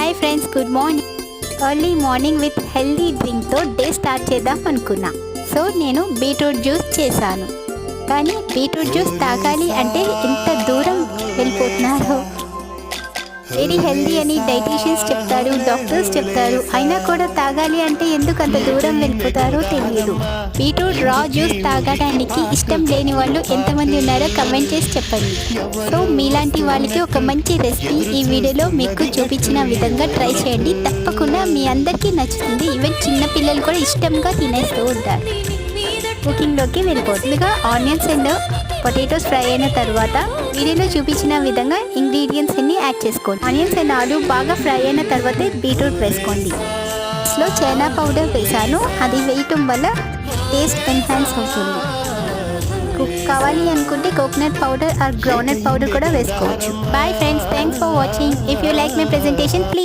Hi friends, good morning. Early morning with healthy డ్రింక్తో day start చేద్దాం అనుకున్నా. So నేను బీట్రూట్ జ్యూస్ చేశాను. కానీ బీట్రూట్ జ్యూస్ తాగాలి అంటే ఎంత దూరం వెళ్ళిపోతున్నారో. వెరీ హెల్దీ అని డైటీషియన్స్ చెప్తారు, డాక్టర్స్ చెప్తారు. అయినా కూడా తాగాలి అంటే ఎందుకు అంత దూరం వెళ్ళిపోతారో తెలియదు. బీట్రూట్ రా జ్యూస్ తాగడానికి ఇష్టం లేని వాళ్ళు ఎంతమంది ఉన్నారో కమెంట్ చేసి చెప్పండి. సో మీలాంటి వాళ్ళకి ఒక మంచి రెసిపీ ఈ వీడియోలో మీకు చూపించిన విధంగా ట్రై చేయండి. తప్పకుండా మీ అందరికీ నచ్చుతుంది. ఈవెన్ చిన్నపిల్లలు కూడా ఇష్టంగా తినేస్తూ ఉంటారు. కుకింగ్లోకి వెళ్ళిపోతుందిగా ఆనియన్స్ అండ్ పొటాటోస్ ఫ్రై అయిన తర్వాత వీడియోలో చూపించిన విధంగా ఇంగ్రీడియంట్స్ అన్ని యాడ్ చేసుకోండి. ఆనియన్స్ అండ్ ఆలు బాగా ఫ్రై అయిన తర్వాతే బీట్రూట్ వేసుకోండి. లో చైనా పౌడర్ వేసాను, అది వేయటం వల్ల టేస్ట్ ఎన్హాన్స్ అవుతుంది. కావాలి అనుకుంటే coconut powder or groundnut powder కూడా వేసుకోవచ్చు. Bye friends, thanks for watching. If you like my presentation please